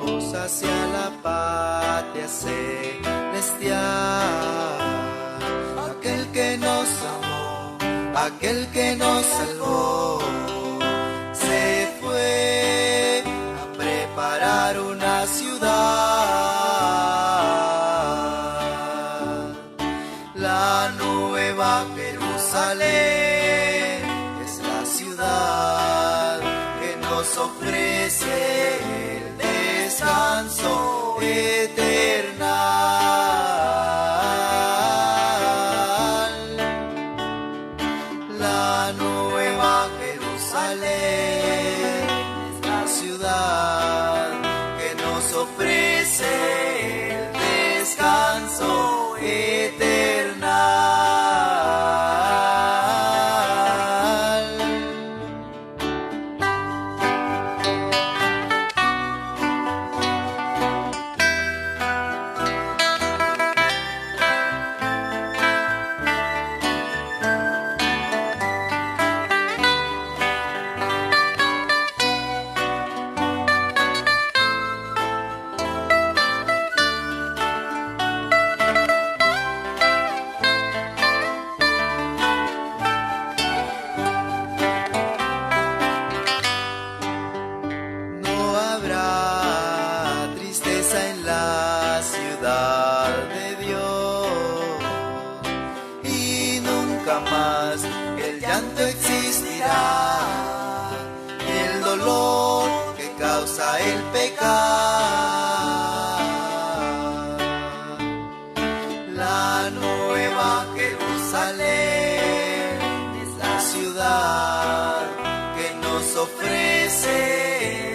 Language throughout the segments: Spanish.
hacia la patria celestial. Aquel que nos amó, aquel que nos salvó, se fue a preparar una ciudad, la Nueva Jerusalén. Es la ciudad que nos ofrece el descanso eternal. La Nueva Jerusalén es la ciudad que nos ofrece el descanso eternal. El pecado, la Nueva Jerusalén es la ciudad que nos ofrece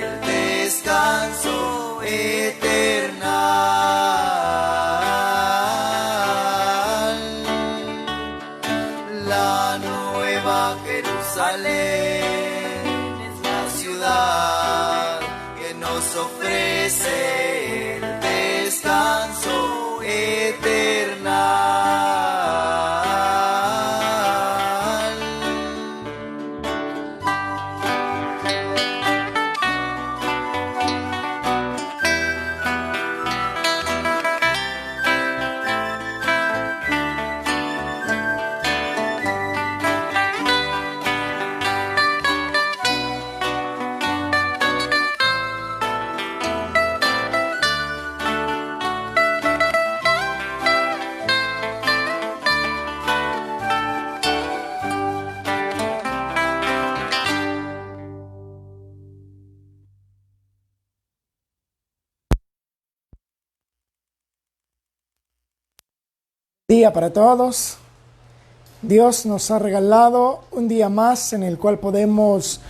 el descanso eternal. La Nueva Jerusalén es la ciudad nos ofrece el descanso eternal. Día para todos. Dios nos ha regalado un día más en el cual podemos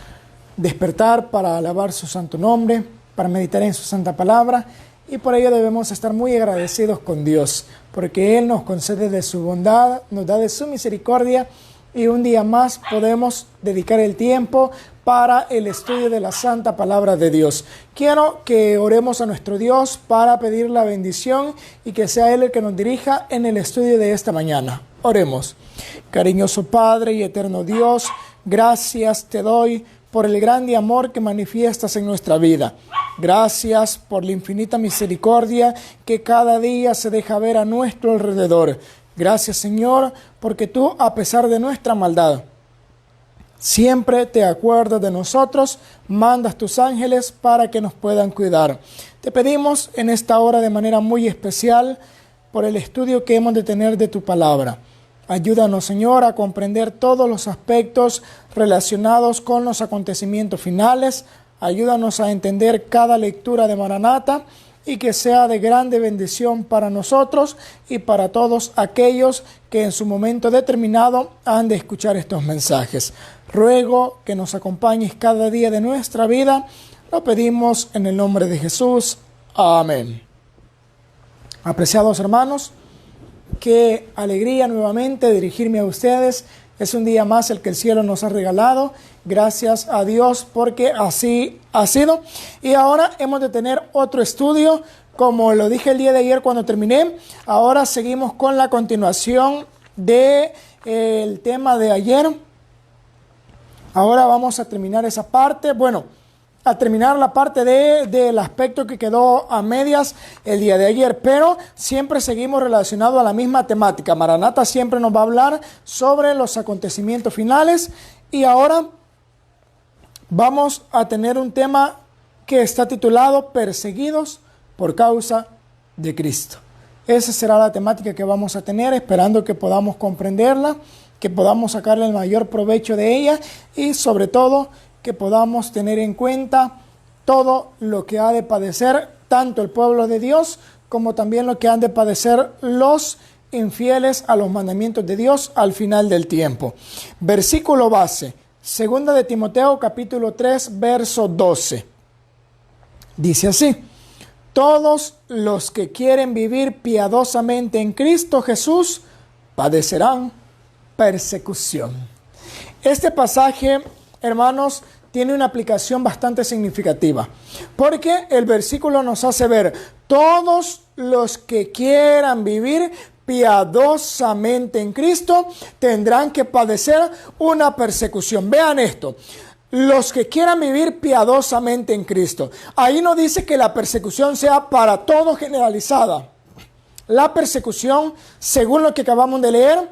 despertar para alabar su santo nombre, para meditar en su santa palabra, y por ello debemos estar muy agradecidos con Dios, porque Él nos concede de su bondad, nos da de su misericordia, y un día más podemos dedicar el tiempo para el estudio de la santa palabra de Dios. Quiero que oremos a nuestro Dios para pedir la bendición y que sea Él el que nos dirija en el estudio de esta mañana. Oremos. Cariñoso Padre y eterno Dios, gracias te doy por el grande amor que manifiestas en nuestra vida. Gracias por la infinita misericordia que cada día se deja ver a nuestro alrededor. Gracias, Señor, porque tú, a pesar de nuestra maldad, siempre te acuerdas de nosotros, mandas tus ángeles para que nos puedan cuidar. Te pedimos en esta hora de manera muy especial por el estudio que hemos de tener de tu palabra. Ayúdanos, Señor, a comprender todos los aspectos relacionados con los acontecimientos finales. Ayúdanos a entender cada lectura de Maranata y que sea de grande bendición para nosotros y para todos aquellos que en su momento determinado han de escuchar estos mensajes. Ruego que nos acompañes cada día de nuestra vida. Lo pedimos en el nombre de Jesús. Amén. Apreciados hermanos, qué alegría nuevamente dirigirme a ustedes. Es un día más el que el cielo nos ha regalado. Gracias a Dios porque así ha sido. Y ahora hemos de tener otro estudio. Como lo dije el día de ayer cuando terminé, ahora seguimos con la continuación del tema de ayer. Ahora vamos a terminar esa parte. Bueno, a terminar la parte del aspecto que quedó a medias el día de ayer, pero siempre seguimos relacionados a la misma temática. Maranata siempre nos va a hablar sobre los acontecimientos finales y ahora vamos a tener un tema que está titulado Perseguidos por causa de Cristo. Esa será la temática que vamos a tener, esperando que podamos comprenderla, que podamos sacarle el mayor provecho de ella y sobre todo que podamos tener en cuenta todo lo que ha de padecer tanto el pueblo de Dios como también lo que han de padecer los infieles a los mandamientos de Dios al final del tiempo. Versículo base, 2 de Timoteo capítulo 3, verso 12. Dice así: todos los que quieren vivir piadosamente en Cristo Jesús padecerán persecución. Este pasaje, hermanos, tiene una aplicación bastante significativa, porque el versículo nos hace ver, todos los que quieran vivir piadosamente en Cristo tendrán que padecer una persecución. Vean esto, los que quieran vivir piadosamente en Cristo. Ahí no dice que la persecución sea para todos generalizada. La persecución, según lo que acabamos de leer,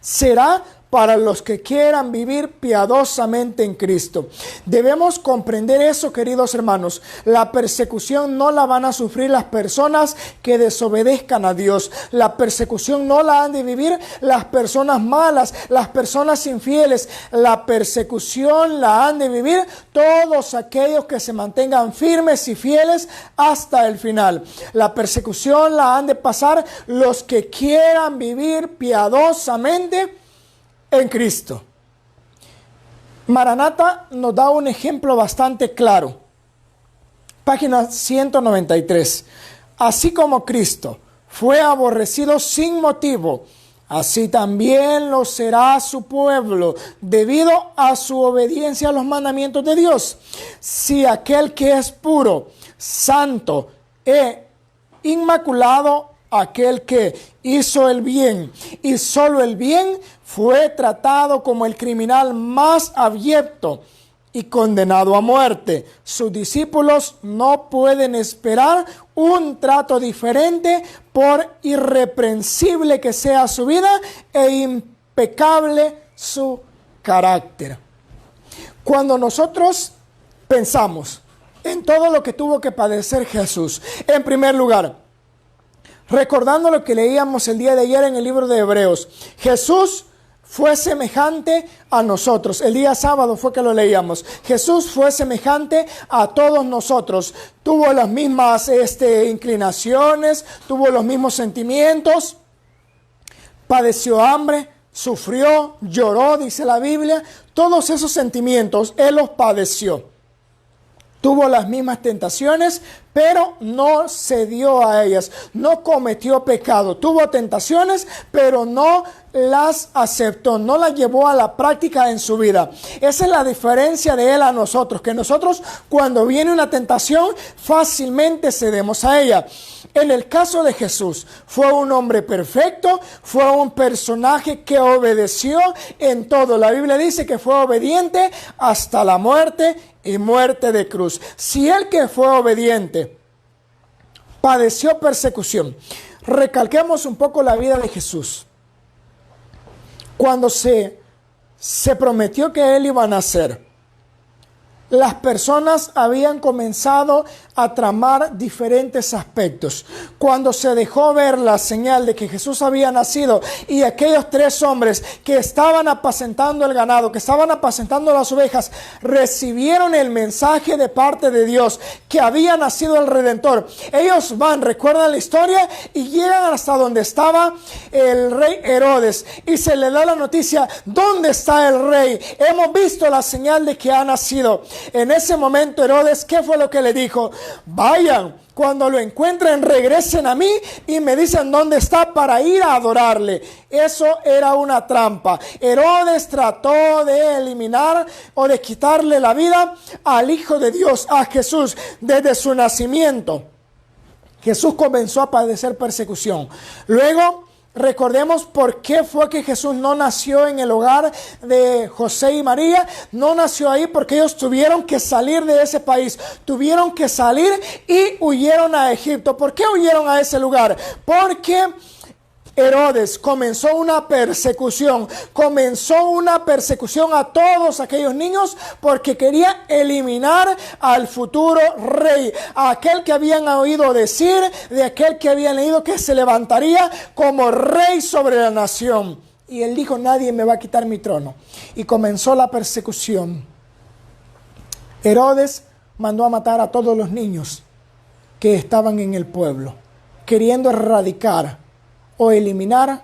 será para los que quieran vivir piadosamente en Cristo. Debemos comprender eso, queridos hermanos. La persecución no la van a sufrir las personas que desobedezcan a Dios. La persecución no la han de vivir las personas malas, las personas infieles. La persecución la han de vivir todos aquellos que se mantengan firmes y fieles hasta el final. La persecución la han de pasar los que quieran vivir piadosamente en Cristo. Maranata nos da un ejemplo bastante claro. Página 193. Así como Cristo fue aborrecido sin motivo, así también lo será su pueblo, debido a su obediencia a los mandamientos de Dios. Si aquel que es puro, santo e inmaculado, aquel que hizo el bien y solo el bien, fue tratado como el criminal más abyecto y condenado a muerte, sus discípulos no pueden esperar un trato diferente, por irreprensible que sea su vida e impecable su carácter. Cuando nosotros pensamos en todo lo que tuvo que padecer Jesús, en primer lugar, recordando lo que leíamos el día de ayer en el libro de Hebreos, Jesús fue semejante a nosotros. El día sábado fue que lo leíamos. Jesús fue semejante a todos nosotros. Tuvo las mismas inclinaciones, tuvo los mismos sentimientos, padeció hambre, sufrió, lloró, dice la Biblia. Todos esos sentimientos Él los padeció. Tuvo las mismas tentaciones, pero no cedió a ellas, no cometió pecado. Tuvo tentaciones, pero no las aceptó, no las llevó a la práctica en su vida. Esa es la diferencia de Él a nosotros, que nosotros cuando viene una tentación fácilmente cedemos a ella. En el caso de Jesús, fue un hombre perfecto, fue un personaje que obedeció en todo. La Biblia dice que fue obediente hasta la muerte y muerte de cruz. Si Él, que fue obediente, padeció persecución, recalquemos un poco la vida de Jesús. Cuando se prometió que Él iba a nacer, las personas habían comenzado a tramar diferentes aspectos. Cuando se dejó ver la señal de que Jesús había nacido y aquellos 3 hombres que estaban apacentando el ganado, que estaban apacentando las ovejas, recibieron el mensaje de parte de Dios que había nacido el Redentor. Ellos van, recuerdan la historia, y llegan hasta donde estaba el rey Herodes y se le da la noticia: ¿dónde está el rey? Hemos visto la señal de que ha nacido. En ese momento Herodes, ¿qué fue lo que le dijo? Vayan, cuando lo encuentren regresen a mí y me dicen dónde está para ir a adorarle. Eso era una trampa. Herodes trató de eliminar o de quitarle la vida al Hijo de Dios, a Jesús, desde su nacimiento. Jesús comenzó a padecer persecución. Luego Recordemos por qué fue que Jesús no nació en el hogar de José y María. No nació ahí porque ellos tuvieron que salir de ese país. Tuvieron que salir y huyeron a Egipto. ¿Por qué huyeron a ese lugar? Porque Herodes comenzó una persecución a todos aquellos niños porque quería eliminar al futuro rey, a aquel que habían oído decir, de aquel que habían leído que se levantaría como rey sobre la nación. Y él dijo: nadie me va a quitar mi trono. Y comenzó la persecución. Herodes mandó a matar a todos los niños que estaban en el pueblo, queriendo erradicar o eliminar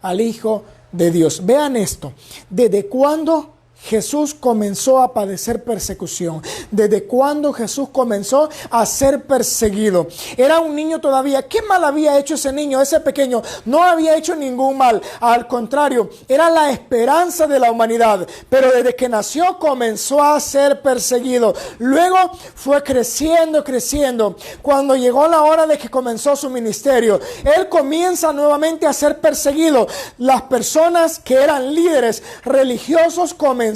al Hijo de Dios. Vean esto, ¿desde cuándo Jesús comenzó a padecer persecución? ¿Desde cuándo Jesús comenzó a ser perseguido? Era un niño todavía. ¿Qué mal había hecho ese niño, ese pequeño? No había hecho ningún mal. Al contrario, era la esperanza de la humanidad. Pero desde que nació comenzó a ser perseguido. Luego fue creciendo. Cuando llegó la hora de que comenzó su ministerio, él comienza nuevamente a ser perseguido. Las personas que eran líderes religiosos comenzaron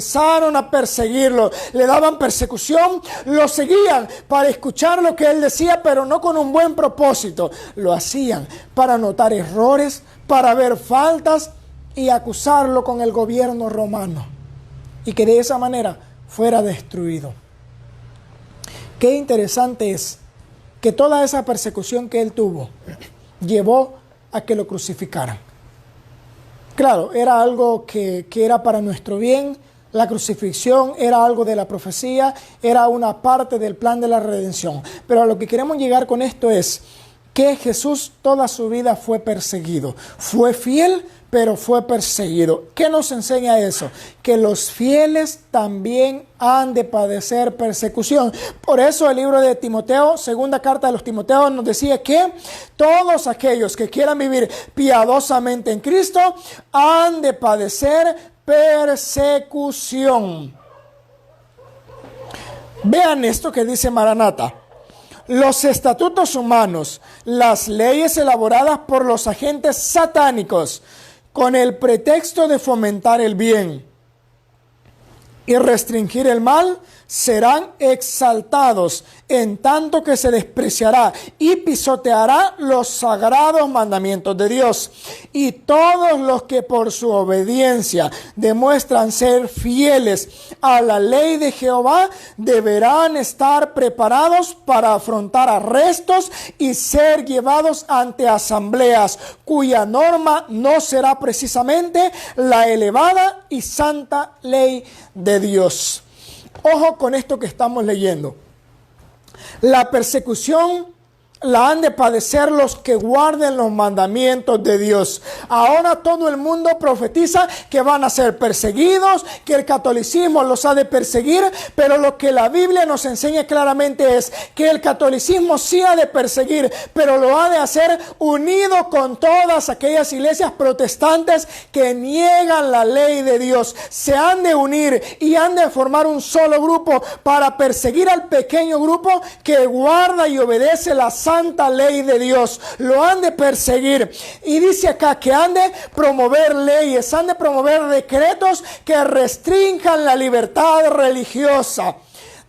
a perseguirlo, le daban persecución, lo seguían para escuchar lo que él decía, pero no con un buen propósito. Lo hacían para notar errores, para ver faltas y acusarlo con el gobierno romano, y que de esa manera fuera destruido. Qué interesante es que toda esa persecución que él tuvo llevó a que lo crucificaran. Claro, era algo que era para nuestro bien. La crucifixión era algo de la profecía, era una parte del plan de la redención. Pero a lo que queremos llegar con esto es que Jesús toda su vida fue perseguido. Fue fiel, pero fue perseguido. ¿Qué nos enseña eso? Que los fieles también han de padecer persecución. Por eso el libro de Timoteo, segunda carta de los Timoteos, nos decía que todos aquellos que quieran vivir piadosamente en Cristo han de padecer persecución. Vean esto que dice Maranata. Los estatutos humanos, las leyes elaboradas por los agentes satánicos con el pretexto de fomentar el bien y restringir el mal, serán exaltados, en tanto que se despreciará y pisoteará los sagrados mandamientos de Dios. Y todos los que por su obediencia demuestran ser fieles a la ley de Jehová deberán estar preparados para afrontar arrestos y ser llevados ante asambleas, cuya norma no será precisamente la elevada y santa ley de Dios. Ojo con esto que estamos leyendo. La persecución la han de padecer los que guarden los mandamientos de Dios. Ahora todo el mundo profetiza que van a ser perseguidos, que el catolicismo los ha de perseguir, pero lo que la Biblia nos enseña claramente es que el catolicismo sí ha de perseguir, pero lo ha de hacer unido con todas aquellas iglesias protestantes que niegan la ley de Dios. Se han de unir y han de formar un solo grupo para perseguir al pequeño grupo que guarda y obedece la santa ley de Dios. Lo han de perseguir. Y dice acá que han de promover leyes, han de promover decretos que restrinjan la libertad religiosa.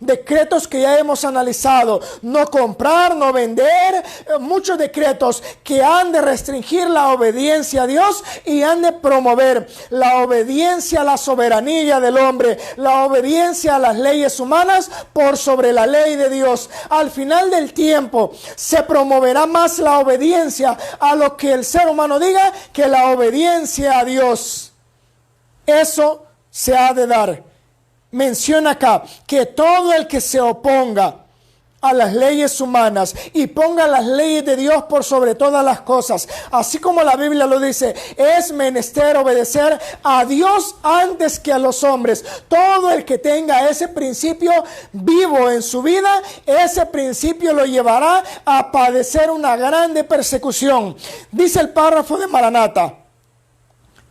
Decretos que ya hemos analizado: no comprar, no vender, muchos decretos que han de restringir la obediencia a Dios y han de promover la obediencia a la soberanía del hombre, la obediencia a las leyes humanas por sobre la ley de Dios. Al final del tiempo se promoverá más la obediencia a lo que el ser humano diga que la obediencia a Dios. Eso se ha de dar. Menciona acá que todo el que se oponga a las leyes humanas y ponga las leyes de Dios por sobre todas las cosas, así como la Biblia lo dice, es menester obedecer a Dios antes que a los hombres. Todo el que tenga ese principio vivo en su vida, ese principio lo llevará a padecer una grande persecución. Dice el párrafo de Maranata: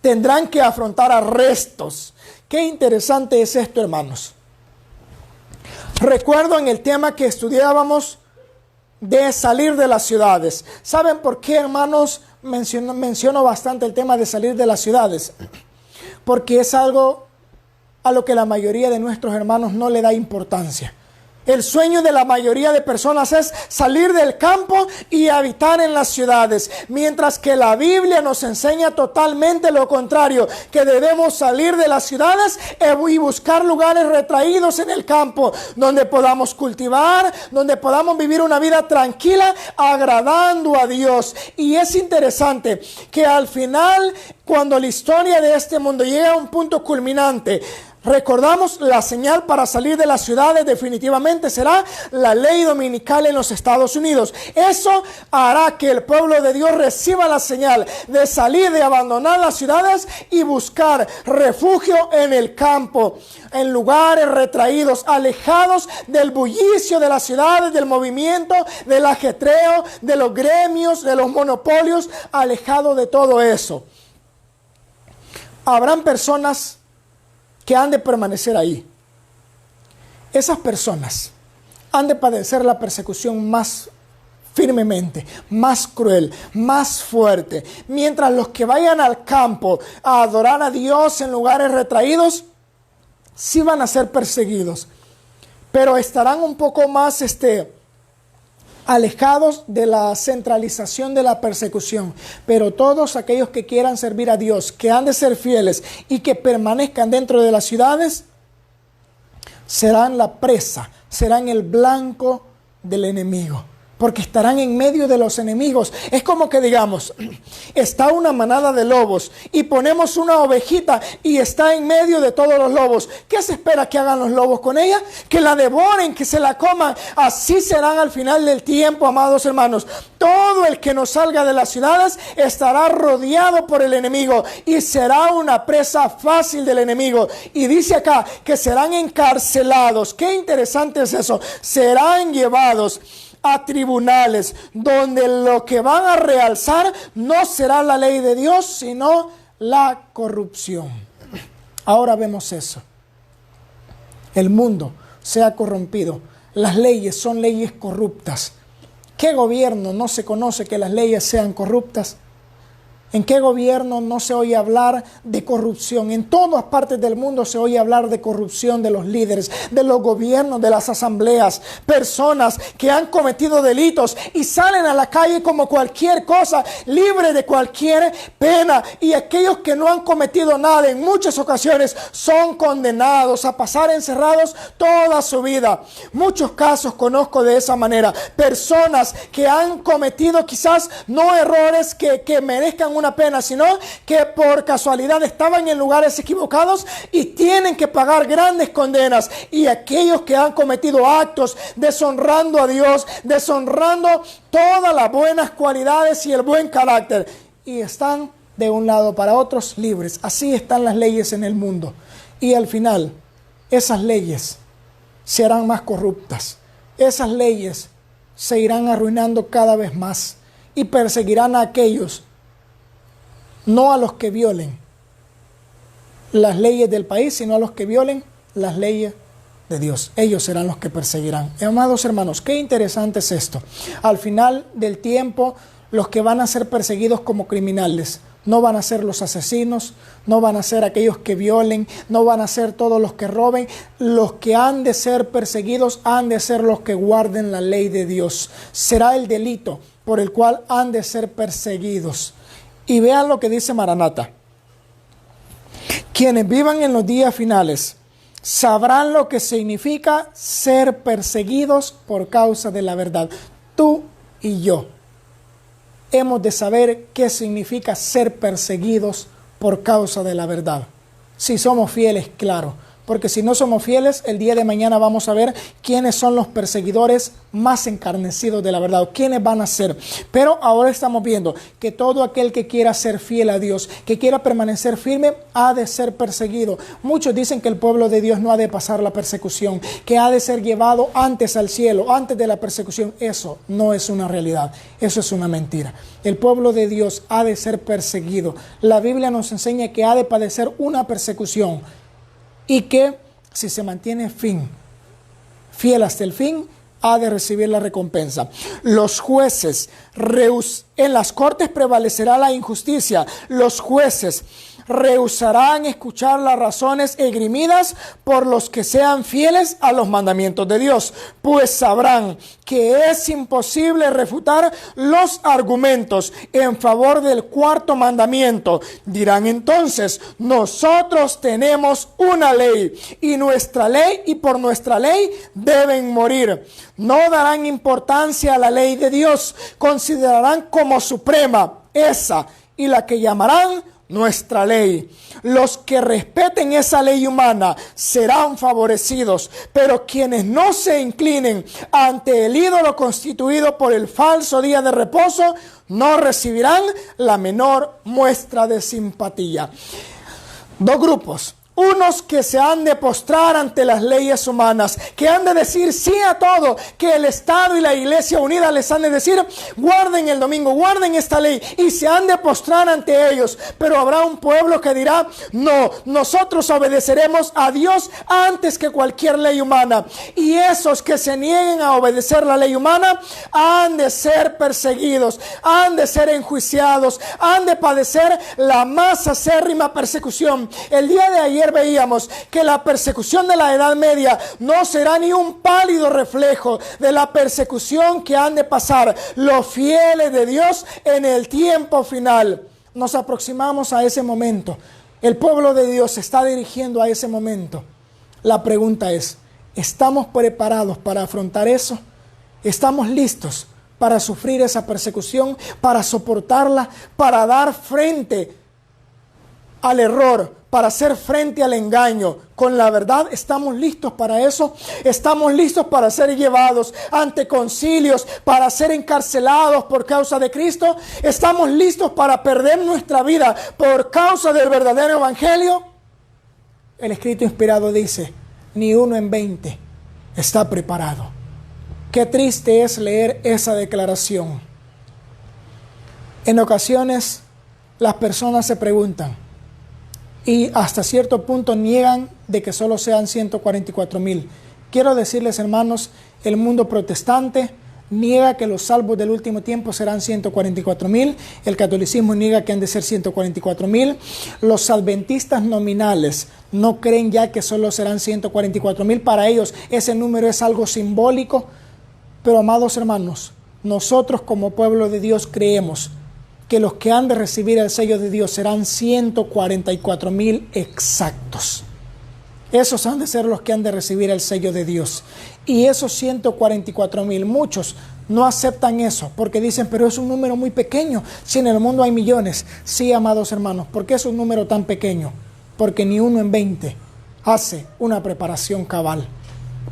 tendrán que afrontar arrestos. Qué interesante es esto, hermanos. Recuerdo en el tema que estudiábamos de salir de las ciudades. ¿Saben por qué, hermanos, menciono bastante el tema de salir de las ciudades, porque es algo a lo que la mayoría de nuestros hermanos no le da importancia. El sueño de la mayoría de personas es salir del campo y habitar en las ciudades, mientras que la Biblia nos enseña totalmente lo contrario, que debemos salir de las ciudades y buscar lugares retraídos en el campo, donde podamos cultivar, donde podamos vivir una vida tranquila, agradando a Dios. Y es interesante que al final, cuando la historia de este mundo llega a un punto culminante, recordamos, la señal para salir de las ciudades definitivamente será la ley dominical en los Estados Unidos. Eso hará que el pueblo de Dios reciba la señal de salir, de abandonar las ciudades y buscar refugio en el campo, en lugares retraídos, alejados del bullicio de las ciudades, del movimiento, del ajetreo, de los gremios, de los monopolios, alejado de todo eso. Habrán personas que han de permanecer ahí. Esas personas han de padecer la persecución más firmemente, más cruel, más fuerte. Mientras los que vayan al campo a adorar a Dios en lugares retraídos, sí van a ser perseguidos, pero estarán un poco más alejados de la centralización de la persecución. Pero todos aquellos que quieran servir a Dios, que han de ser fieles y que permanezcan dentro de las ciudades, serán la presa, serán el blanco del enemigo, porque estarán en medio de los enemigos. Es como que digamos, está una manada de lobos y ponemos una ovejita y está en medio de todos los lobos. ¿Qué se espera que hagan los lobos con ella? Que la devoren, que se la coman. Así serán al final del tiempo, amados hermanos. Todo el que no salga de las ciudades estará rodeado por el enemigo y será una presa fácil del enemigo. Y dice acá que serán encarcelados. Qué interesante es eso. Serán llevados a tribunales, donde lo que van a realzar no será la ley de Dios, sino la corrupción. Ahora vemos eso. El mundo se ha corrompido. Las leyes son leyes corruptas. ¿Qué gobierno no se conoce que las leyes sean corruptas? ¿En qué gobierno no se oye hablar de corrupción? En todas partes del mundo se oye hablar de corrupción de los líderes, de los gobiernos, de las asambleas. Personas que han cometido delitos y salen a la calle como cualquier cosa, libre de cualquier pena. Y aquellos que no han cometido nada en muchas ocasiones son condenados a pasar encerrados toda su vida. Muchos casos conozco de esa manera. Personas que han cometido quizás no errores que merezcan una pena, sino que por casualidad estaban en lugares equivocados y tienen que pagar grandes condenas. Y aquellos que han cometido actos deshonrando a Dios, deshonrando todas las buenas cualidades y el buen carácter, y están de un lado para otros libres. Así están las leyes en el mundo, y al final esas leyes se harán más corruptas. Esas leyes se irán arruinando cada vez más y perseguirán a aquellos, no a los que violen las leyes del país, sino a los que violen las leyes de Dios. Ellos serán los que perseguirán. Amados hermanos, qué interesante es esto. Al final del tiempo, los que van a ser perseguidos como criminales no van a ser los asesinos, no van a ser aquellos que violen, no van a ser todos los que roben. Los que han de ser perseguidos han de ser los que guarden la ley de Dios. Será el delito por el cual han de ser perseguidos. Y vean lo que dice Maranatha. Quienes vivan en los días finales sabrán lo que significa ser perseguidos por causa de la verdad. Tú y yo hemos de saber qué significa ser perseguidos por causa de la verdad. Si somos fieles, claro. Porque si no somos fieles, el día de mañana vamos a ver quiénes son los perseguidores más encarnecidos de la verdad, quiénes van a ser. Pero ahora estamos viendo que todo aquel que quiera ser fiel a Dios, que quiera permanecer firme, ha de ser perseguido. Muchos dicen que el pueblo de Dios no ha de pasar la persecución, que ha de ser llevado antes al cielo, antes de la persecución. Eso no es una realidad, eso es una mentira. El pueblo de Dios ha de ser perseguido. La Biblia nos enseña que ha de padecer una persecución, y que si se mantiene fiel hasta el fin, ha de recibir la recompensa. Los jueces, en las cortes prevalecerá la injusticia. Los jueces rehusarán escuchar las razones esgrimidas por los que sean fieles a los mandamientos de Dios, pues sabrán que es imposible refutar los argumentos en favor del cuarto mandamiento. Dirán entonces: nosotros tenemos una ley y por nuestra ley deben morir. No darán importancia a la ley de Dios, considerarán como suprema esa y la que llamarán nuestra ley. Los que respeten esa ley humana serán favorecidos, pero quienes no se inclinen ante el ídolo constituido por el falso día de reposo no recibirán la menor muestra de simpatía. Dos grupos. Unos que se han de postrar ante las leyes humanas, que han de decir sí a todo, que el Estado y la Iglesia unida les han de decir: guarden el domingo, guarden esta ley, y se han de postrar ante ellos. Pero habrá un pueblo que dirá: no, nosotros obedeceremos a Dios antes que cualquier ley humana. Y esos que se nieguen a obedecer la ley humana han de ser perseguidos, han de ser enjuiciados, han de padecer la más acérrima persecución. El día de ayer veíamos que la persecución de la Edad Media no será ni un pálido reflejo de la persecución que han de pasar los fieles de Dios en el tiempo final. Nos aproximamos a ese momento. El pueblo de Dios se está dirigiendo a ese momento. La pregunta es: ¿estamos preparados para afrontar eso? ¿Estamos listos para sufrir esa persecución, para soportarla, para dar frente al error, para hacer frente al engaño con la verdad? ¿Estamos listos para eso? ¿Estamos listos para ser llevados ante concilios, para ser encarcelados por causa de Cristo? ¿Estamos listos para perder nuestra vida por causa del verdadero evangelio? El escrito inspirado dice: ni uno en 20 está preparado. Qué triste es leer esa declaración. En ocasiones las personas se preguntan, y hasta cierto punto niegan de que solo sean 144,000. Quiero decirles, hermanos, el mundo protestante niega que los salvos del último tiempo serán 144,000. El catolicismo niega que han de ser 144,000. Los adventistas nominales no creen ya que solo serán 144,000. Para ellos ese número es algo simbólico. Pero, amados hermanos, nosotros como pueblo de Dios creemos que los que han de recibir el sello de Dios serán 144,000 exactos. Esos han de ser los que han de recibir el sello de Dios. Y esos 144,000, muchos no aceptan eso porque dicen: pero es un número muy pequeño, si en el mundo hay millones. Sí, amados hermanos, ¿por qué es un número tan pequeño? Porque ni uno en 20 hace una preparación cabal.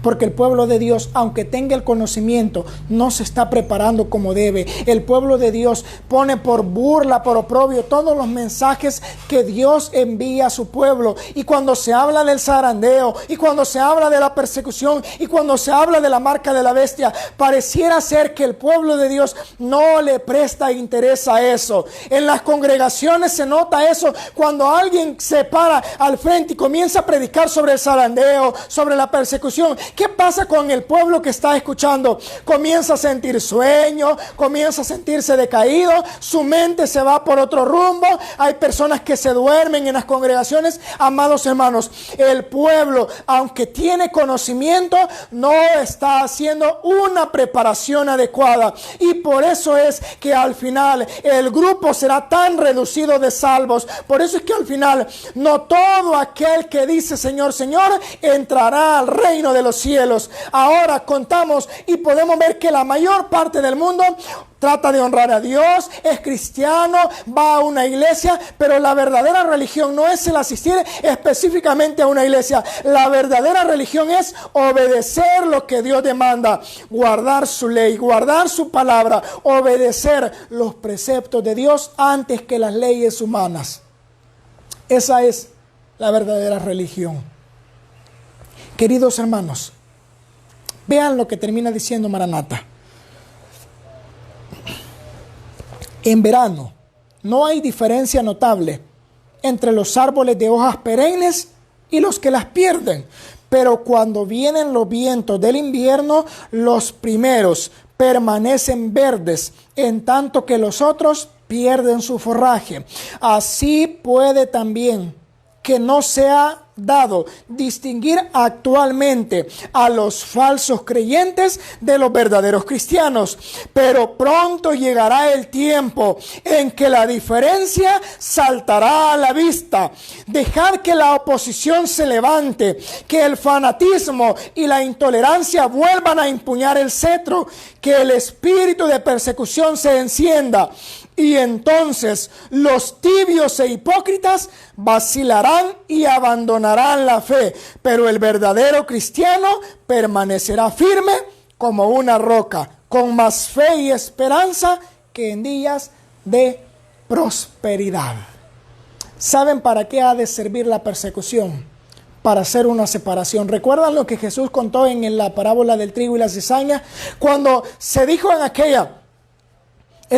Porque el pueblo de Dios, aunque tenga el conocimiento, no se está preparando como debe. El pueblo de Dios pone por burla, por oprobio, todos los mensajes que Dios envía a su pueblo. Y cuando se habla del zarandeo, y cuando se habla de la persecución, y cuando se habla de la marca de la bestia, pareciera ser que el pueblo de Dios no le presta interés a eso. En las congregaciones se nota eso cuando alguien se para al frente y comienza a predicar sobre el zarandeo, sobre la persecución. ¿Qué pasa con el pueblo que está escuchando? Comienza a sentir sueño, comienza a sentirse decaído, su mente se va por otro rumbo. Hay personas que se duermen en las congregaciones. Amados hermanos, el pueblo, aunque tiene conocimiento, no está haciendo una preparación adecuada. Y por eso es que al final el grupo será tan reducido de salvos. Por eso es que al final no todo aquel que dice Señor, Señor, entrará al reino de los cielos. Ahora contamos y podemos ver que la mayor parte del mundo trata de honrar a Dios, es cristiano, va a una iglesia, pero la verdadera religión no es el asistir específicamente a una iglesia. La verdadera religión es obedecer lo que Dios demanda, guardar su ley, guardar su palabra, obedecer los preceptos de Dios antes que las leyes humanas. Esa es la verdadera religión. Queridos hermanos, vean lo que termina diciendo Maranatha. En verano no hay diferencia notable entre los árboles de hojas perennes y los que las pierden, Pero cuando vienen los vientos del invierno, los primeros permanecen verdes, en tanto que los otros pierden su forraje. Así puede también que no sea dado distinguir actualmente a los falsos creyentes de los verdaderos cristianos, pero pronto llegará el tiempo en que la diferencia saltará a la vista. Dejad que la oposición se levante, que el fanatismo y la intolerancia vuelvan a empuñar el cetro, que el espíritu de persecución se encienda. Y entonces los tibios e hipócritas vacilarán y abandonarán la fe, pero el verdadero cristiano permanecerá firme como una roca, con más fe y esperanza que en días de prosperidad. ¿Saben para qué ha de servir la persecución? Para hacer una separación. ¿Recuerdan lo que Jesús contó en la parábola del trigo y la cizaña? Cuando se dijo en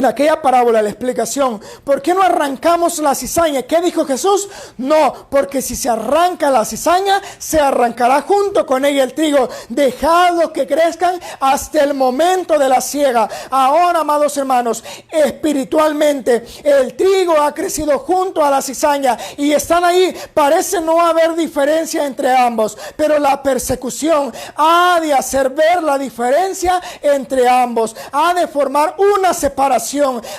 aquella parábola, la explicación, ¿por qué no arrancamos la cizaña? ¿Qué dijo Jesús? No, porque si se arranca la cizaña, se arrancará junto con ella el trigo. Dejadlos que crezcan hasta el momento de la siega. Ahora, amados hermanos, espiritualmente, el trigo ha crecido junto a la cizaña y están ahí. Parece no haber diferencia entre ambos, pero la persecución ha de hacer ver la diferencia entre ambos. Ha de formar una separación.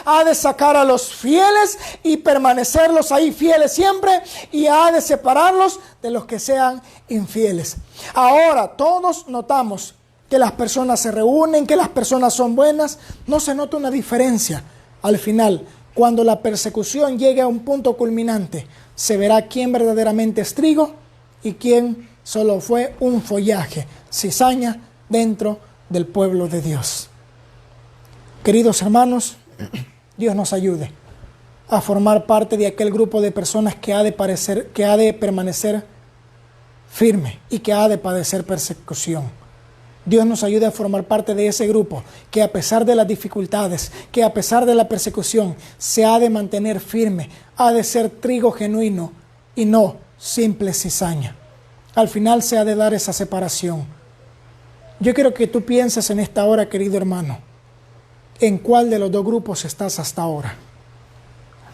Ha de sacar a los fieles y permanecerlos ahí fieles siempre, y ha de separarlos de los que sean infieles. Ahora todos notamos que las personas se reúnen, que las personas son buenas. No se nota una diferencia. Al final, cuando la persecución llegue a un punto culminante, se verá quién verdaderamente es trigo y quién solo fue un follaje, cizaña dentro del pueblo de Dios. Queridos hermanos, Dios nos ayude a formar parte de aquel grupo de personas que ha de permanecer firme y que ha de padecer persecución. Dios nos ayude a formar parte de ese grupo que, a pesar de las dificultades, que a pesar de la persecución, se ha de mantener firme, ha de ser trigo genuino y no simple cizaña. Al final se ha de dar esa separación. Yo quiero que tú pienses en esta hora, querido hermano, ¿en cuál de los dos grupos estás hasta ahora?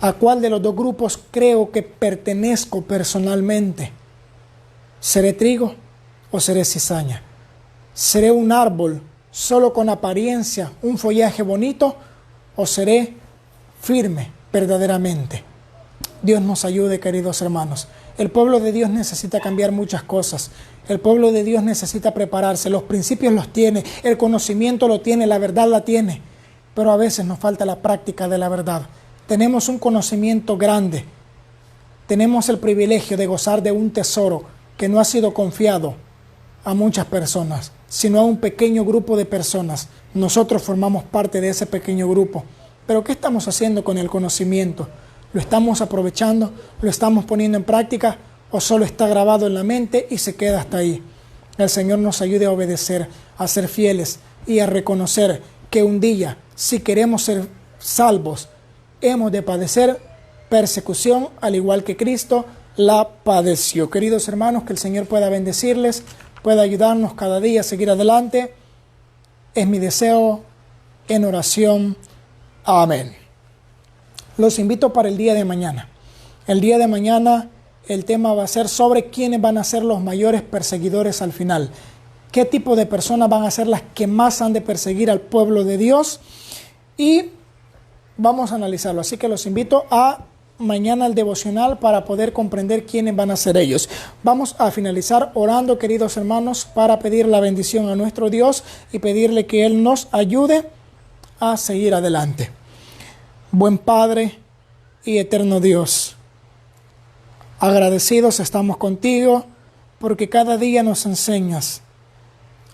¿A cuál de los dos grupos creo que pertenezco personalmente? ¿Seré trigo o seré cizaña? ¿Seré un árbol solo con apariencia, un follaje bonito, o seré firme verdaderamente? Dios nos ayude, queridos hermanos. El pueblo de Dios necesita cambiar muchas cosas. El pueblo de Dios necesita prepararse. Los principios los tiene, el conocimiento lo tiene, la verdad la tiene. Pero a veces nos falta la práctica de la verdad. Tenemos un conocimiento grande. Tenemos el privilegio de gozar de un tesoro que no ha sido confiado a muchas personas, sino a un pequeño grupo de personas. Nosotros formamos parte de ese pequeño grupo. Pero ¿qué estamos haciendo con el conocimiento? ¿Lo estamos aprovechando? ¿Lo estamos poniendo en práctica? ¿O solo está grabado en la mente y se queda hasta ahí? El Señor nos ayude a obedecer, a ser fieles y a reconocer que un día, si queremos ser salvos, hemos de padecer persecución al igual que Cristo la padeció. Queridos hermanos, que el Señor pueda bendecirles, pueda ayudarnos cada día a seguir adelante. Es mi deseo en oración. Amén. Los invito para el día de mañana. El día de mañana el tema va a ser sobre quiénes van a ser los mayores perseguidores al final. ¿Qué tipo de personas van a ser las que más han de perseguir al pueblo de Dios? Y vamos a analizarlo. Así que los invito a mañana al devocional para poder comprender quiénes van a ser ellos. Vamos a finalizar orando, queridos hermanos, para pedir la bendición a nuestro Dios y pedirle que Él nos ayude a seguir adelante. Buen Padre y eterno Dios, agradecidos estamos contigo porque cada día nos enseñas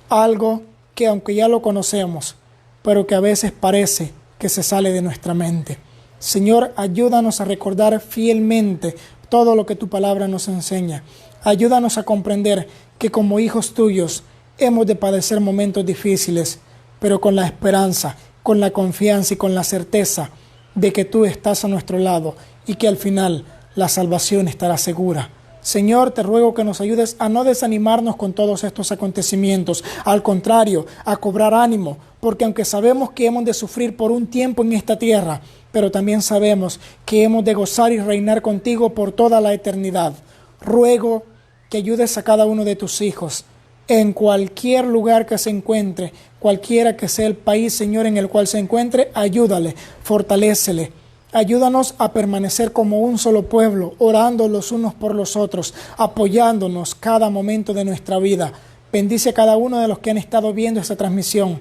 algo que, aunque ya lo conocemos, pero que a veces parece que se sale de nuestra mente. Señor, ayúdanos a recordar fielmente todo lo que tu palabra nos enseña. Ayúdanos a comprender que como hijos tuyos hemos de padecer momentos difíciles, pero con la esperanza, con la confianza y con la certeza de que tú estás a nuestro lado y que al final la salvación estará segura. Señor, te ruego que nos ayudes a no desanimarnos con todos estos acontecimientos. Al contrario, a cobrar ánimo, porque aunque sabemos que hemos de sufrir por un tiempo en esta tierra, pero también sabemos que hemos de gozar y reinar contigo por toda la eternidad. Ruego que ayudes a cada uno de tus hijos, en cualquier lugar que se encuentre, cualquiera que sea el país, Señor, en el cual se encuentre, ayúdale, fortalécele. Ayúdanos a permanecer como un solo pueblo, orando los unos por los otros, apoyándonos cada momento de nuestra vida. Bendice a cada uno de los que han estado viendo esta transmisión.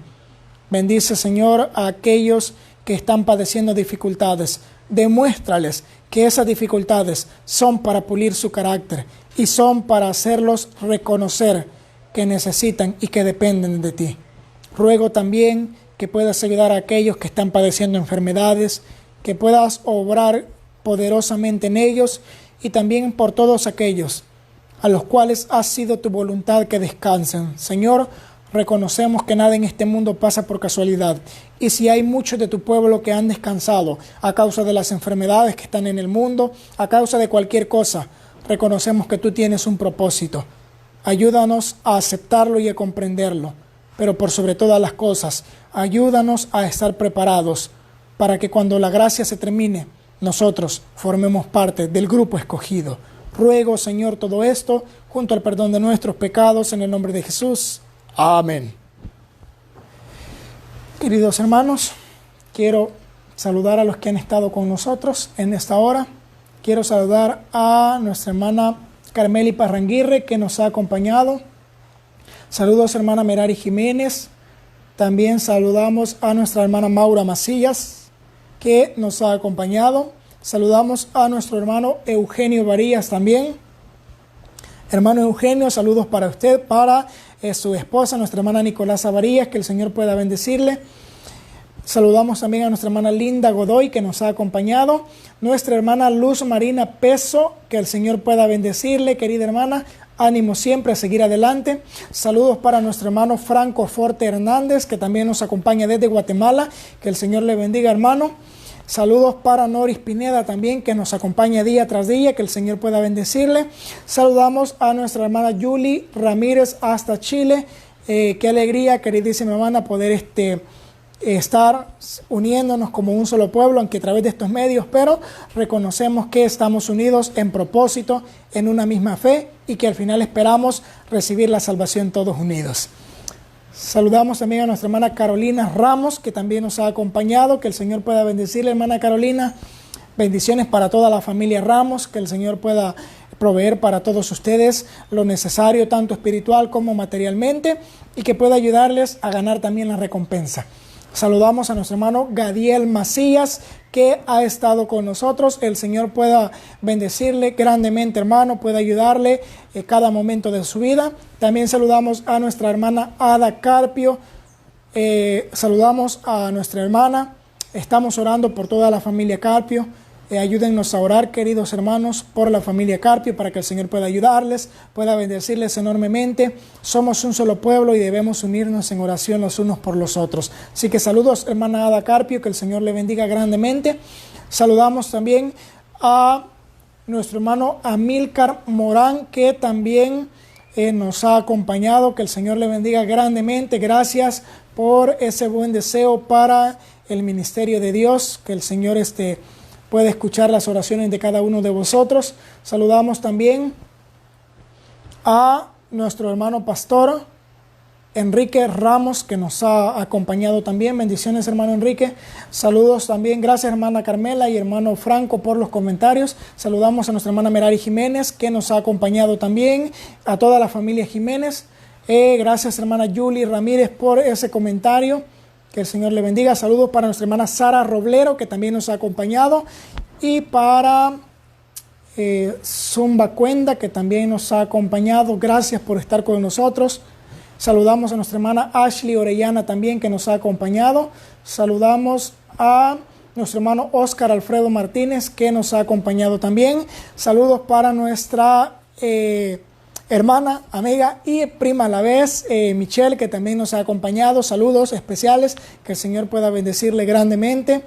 Bendice, Señor, a aquellos que están padeciendo dificultades. Demuéstrales que esas dificultades son para pulir su carácter y son para hacerlos reconocer que necesitan y que dependen de ti. Ruego también que puedas ayudar a aquellos que están padeciendo enfermedades, que puedas obrar poderosamente en ellos y también por todos aquellos a los cuales ha sido tu voluntad que descansen. Señor, reconocemos que nada en este mundo pasa por casualidad, y si hay muchos de tu pueblo que han descansado a causa de las enfermedades que están en el mundo, a causa de cualquier cosa, reconocemos que tú tienes un propósito. Ayúdanos a aceptarlo y a comprenderlo, pero por sobre todas las cosas, ayúdanos a estar preparados para que cuando la gracia se termine, nosotros formemos parte del grupo escogido. Ruego, Señor, todo esto junto al perdón de nuestros pecados en el nombre de Jesús. Amén. Queridos hermanos, quiero saludar a los que han estado con nosotros en esta hora. Quiero saludar a nuestra hermana Carmeli Parranguirre, que nos ha acompañado. Saludos, hermana Merari Jiménez. También saludamos a nuestra hermana Maura Macías, que nos ha acompañado. Saludamos a nuestro hermano Eugenio Varías también. Hermano Eugenio, saludos para usted, para su esposa, nuestra hermana Nicolasa Varías, que el Señor pueda bendecirle. Saludamos también a nuestra hermana Linda Godoy, que nos ha acompañado. Nuestra hermana Luz Marina Peso, que el Señor pueda bendecirle, querida hermana. Ánimo siempre a seguir adelante. Saludos para nuestro hermano Franco Forte Hernández, que también nos acompaña desde Guatemala. Que el Señor le bendiga, hermano. Saludos para Noris Pineda también, que nos acompaña día tras día, que el Señor pueda bendecirle. Saludamos a nuestra hermana Yuli Ramírez hasta Chile. Qué alegría, queridísima hermana, poder estar uniéndonos como un solo pueblo, aunque a través de estos medios, pero reconocemos que estamos unidos en propósito, en una misma fe, y que al final esperamos recibir la salvación todos unidos. Saludamos también a nuestra hermana Carolina Ramos, que también nos ha acompañado. Que el Señor pueda bendecirle, hermana Carolina. Bendiciones para toda la familia Ramos. Que el Señor pueda proveer para todos ustedes lo necesario, tanto espiritual como materialmente, y que pueda ayudarles a ganar también la recompensa. Saludamos a nuestro hermano Gadiel Macías, que ha estado con nosotros. El Señor pueda bendecirle grandemente, hermano, pueda ayudarle cada momento de su vida. También saludamos a nuestra hermana Ada Carpio. Saludamos a nuestra hermana. Estamos orando por toda la familia Carpio. Ayúdennos a orar, queridos hermanos, por la familia Carpio, para que el Señor pueda ayudarles, pueda bendecirles enormemente. Somos un solo pueblo y debemos unirnos en oración los unos por los otros. Así que saludos, hermana Ada Carpio, que el Señor le bendiga grandemente. Saludamos también a nuestro hermano Amílcar Morán, que también nos ha acompañado. Que el Señor le bendiga grandemente. Gracias por ese buen deseo para el ministerio de Dios. Que el Señor puede escuchar las oraciones de cada uno de vosotros. Saludamos también a nuestro hermano pastor Enrique Ramos, que nos ha acompañado también. Bendiciones, hermano Enrique. Saludos también. Gracias, hermana Carmela y hermano Franco, por los comentarios. Saludamos a nuestra hermana Merari Jiménez, que nos ha acompañado también. A toda la familia Jiménez. Gracias, hermana Yuli Ramírez, por ese comentario. Que el Señor le bendiga. Saludos para nuestra hermana Sara Roblero, que también nos ha acompañado. Y para Zumba Cuenda, que también nos ha acompañado. Gracias por estar con nosotros. Saludamos a nuestra hermana Ashley Orellana también, que nos ha acompañado. Saludamos a nuestro hermano Oscar Alfredo Martínez, que nos ha acompañado también. Saludos para nuestra hermana, amiga y prima a la vez, Michelle, que también nos ha acompañado. Saludos especiales, que el Señor pueda bendecirle grandemente.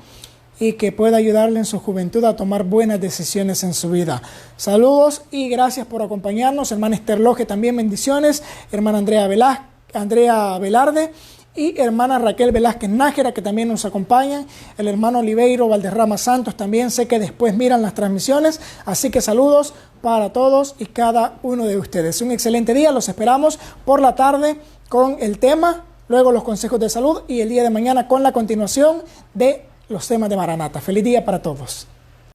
y que pueda ayudarle en su juventud a tomar buenas decisiones en su vida. Saludos y gracias por acompañarnos. Hermana Esther Loje, también bendiciones. Hermana Andrea Velarde y hermana Raquel Velázquez Nájera, que también nos acompañan. El hermano Oliveiro Valderrama Santos también, sé que después miran las transmisiones. Así que saludos para todos y cada uno de ustedes. Un excelente día. Los esperamos por la tarde con el tema, luego los consejos de salud y el día de mañana con la continuación de los temas de Maranata. Feliz día para todos.